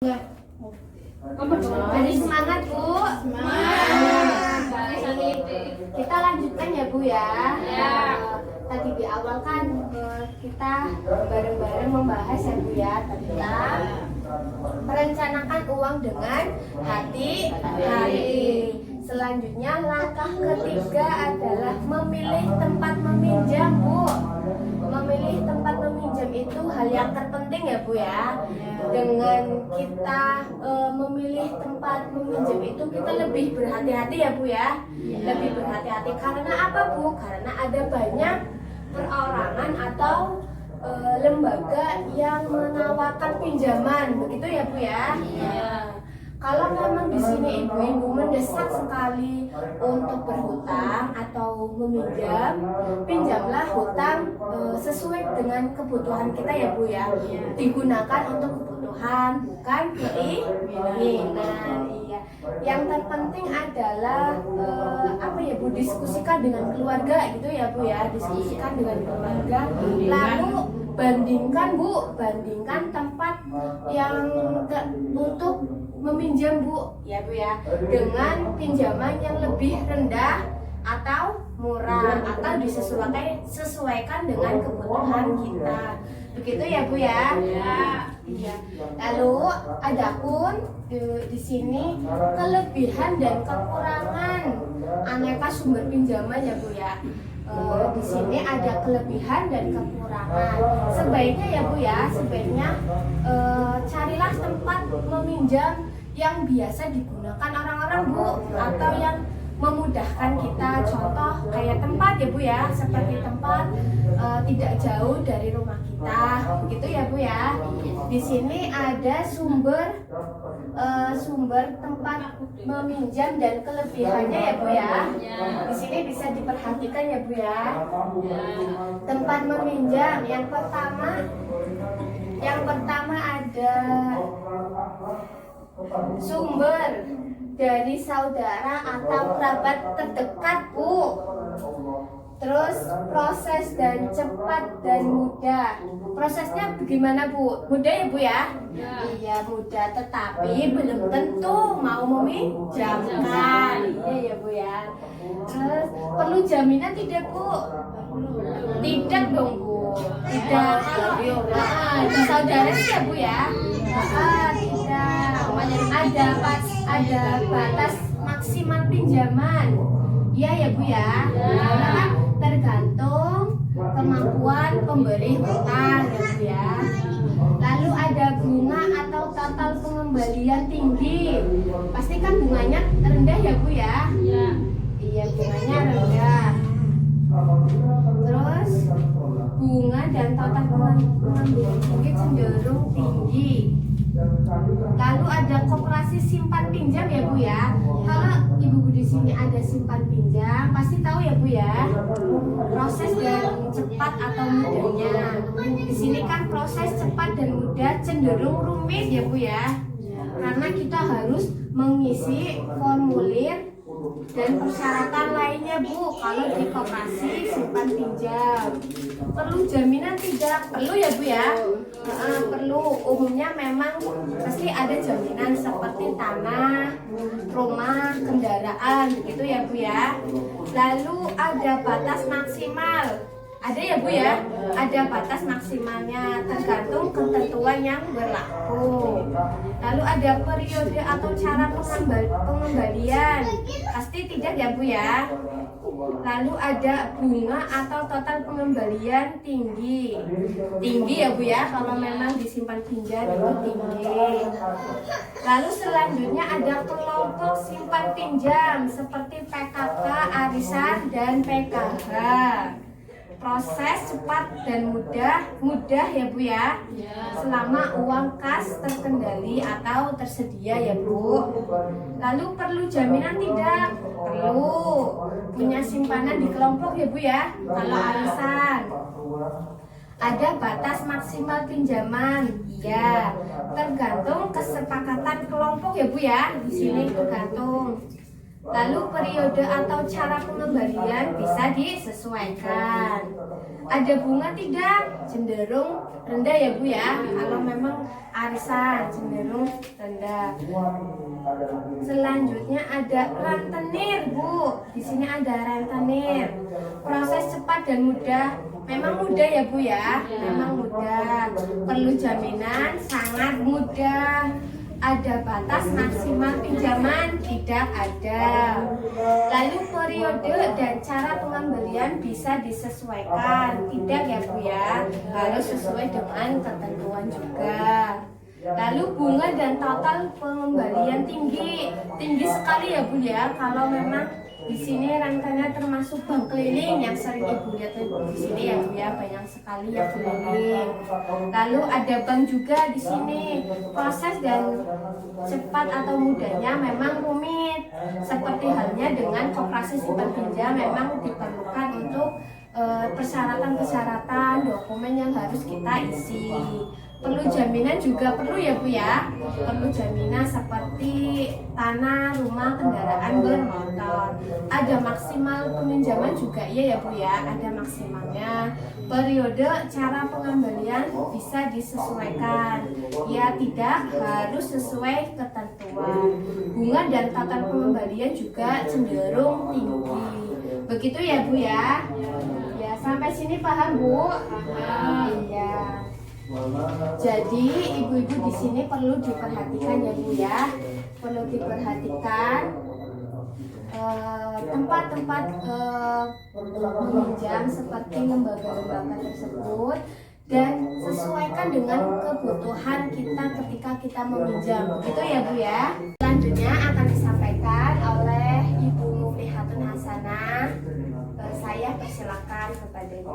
Ya. Jadi semangat Bu. Semangat. Kita lanjutkan ya Bu ya. Ya. Tadi di awal kan kita bareng-bareng membahas ya Bu ya tentang merencanakan uang dengan hati-hati. Selanjutnya langkah ketiga adalah memilih tempat meminjam Bu. Memilih tempat meminjam itu hal yang terpenting ya Bu ya. Dengan kita memilih tempat meminjam itu kita lebih berhati-hati ya Bu ya. Lebih berhati-hati karena apa Bu? Karena ada banyak perorangan atau lembaga yang menawarkan pinjaman, begitu ya Bu ya. Kalau memang di sini ibu-ibu mendesak sekali untuk berhutang atau meminjam, pinjamlah hutang sesuai dengan kebutuhan kita ya Bu ya. Digunakan untuk kebutuhan, bukan keinginan. Iya. Yang terpenting adalah apa ya Bu, diskusikan dengan keluarga gitu ya Bu ya. Diskusikan dengan keluarga. Lalu bandingkan tempat yang untuk meminjam Bu ya Bu ya dengan pinjaman yang lebih rendah atau murah atau disesuaikan dengan kebutuhan kita, begitu ya Bu ya. Iya. Lalu adapun di sini kelebihan dan kekurangan aneka sumber pinjaman ya Bu ya. Di sini ada kelebihan dan kekurangan. Sebaiknya ya Bu ya, carilah tempat meminjam yang biasa digunakan orang-orang Bu, atau yang memudahkan kita. Contoh kayak tempat ya Bu ya, seperti tempat tidak jauh dari rumah kita, begitu ya Bu ya. Di sini ada sumber tempat meminjam dan kelebihannya ya Bu ya. Di sini bisa diperhatikan ya Bu ya. Tempat meminjam yang pertama ada sumber dari saudara atau kerabat terdekat Bu. Terus proses dan cepat dan mudah. Prosesnya bagaimana Bu? Mudah ya Bu ya? Iya mudah, tetapi belum tentu mau meminjamkan. Iya ya Bu ya. Terus perlu jaminan tidak Bu? Tidak dong Bu. Tidak. Di saudara sih ya Bu ya? Tidak. Ada batas maksimal pinjaman. Iya ya Bu ya. Karena tergantung kemampuan pemberi hutang ya Bu ya. Lalu ada bunga atau total pengembalian tinggi. Pasti kan bunganya rendah ya Bu ya. Iya bunganya rendah. Terus bunga dan total pengembalian tinggi cenderung tinggi. Lalu ada koperasi simpan pinjam ya Bu ya. Kalau ibu-ibu di sini ada simpan pinjam, pasti tahu ya Bu ya. Proses dan cepat atau mudahnya. Di sini kan proses cepat dan mudah cenderung rumit ya Bu ya. Karena kita harus mengisi formulir dan persyaratan lainnya Bu kalau di koperasi simpan pinjam. Perlu jaminan tidak? Perlu ya Bu ya. Perlu. Umumnya memang pasti ada jaminan seperti tanah, rumah, kendaraan begitu ya Bu ya. Lalu ada batas maksimal. Ada ya Bu ya, ada batas maksimalnya tergantung ketentuan yang berlaku. Lalu ada periode atau cara pengembalian, pasti tidak ya Bu ya. Lalu ada bunga atau total pengembalian tinggi ya Bu ya, kalau memang disimpan pinjam itu tinggi. Lalu selanjutnya ada kelompok simpan pinjam seperti PKK, arisan, dan PKH. Proses cepat dan mudah ya Bu ya. Selama uang kas terkendali atau tersedia ya Bu. Lalu perlu jaminan tidak? Perlu. Punya simpanan di kelompok ya Bu ya. Kalau arisan ada batas maksimal pinjaman. Iya, tergantung kesepakatan kelompok ya Bu ya. Di sini tergantung. Lalu periode atau cara pengembalian bisa disesuaikan. Ada bunga tidak? Cenderung rendah ya Bu ya. Kalau memang arisan cenderung rendah. Selanjutnya ada rentenir Bu. Di sini ada rentenir. Proses cepat dan mudah. Memang mudah ya Bu ya. Memang mudah. Perlu jaminan sangat mudah. Ada batas maksimal pinjaman? Tidak ada. Lalu periode dan cara pengembalian bisa disesuaikan? Tidak ya Bu ya, harus sesuai dengan ketentuan juga. Lalu bunga dan total pengembalian tinggi sekali ya Bu ya. Kalau memang di sini rangkanya termasuk bank keliling yang sering Ibu lihat di sini ya Bu ya, banyak sekali yang keliling. Lalu ada bank juga di sini. Proses dan cepat atau mudahnya memang rumit. Seperti halnya dengan koperasi simpan pinjam memang diperlukan untuk persyaratan-persyaratan dokumen yang harus kita isi. Perlu jaminan juga perlu ya Bu ya. Perlu jaminan seperti tanah, rumah, kendaraan bermotor. Ada maksimal peminjaman juga iya ya Bu ya, ada maksimalnya. Periode cara pengembalian bisa disesuaikan. Ya tidak harus sesuai ketentuan. Bunga dan total pengembalian juga cenderung tinggi. Begitu ya Bu ya. Ya sampai sini paham Bu? Iya. Jadi ibu-ibu di sini perlu diperhatikan ya Bu ya, perlu diperhatikan tempat-tempat meminjam seperti lembaga-lembaga tersebut dan sesuaikan dengan kebutuhan kita ketika kita meminjam. Begitu ya Bu ya. Selanjutnya akan disampaikan oleh Ibu Muflihatun Hasanah. Saya persilakan kepadanya.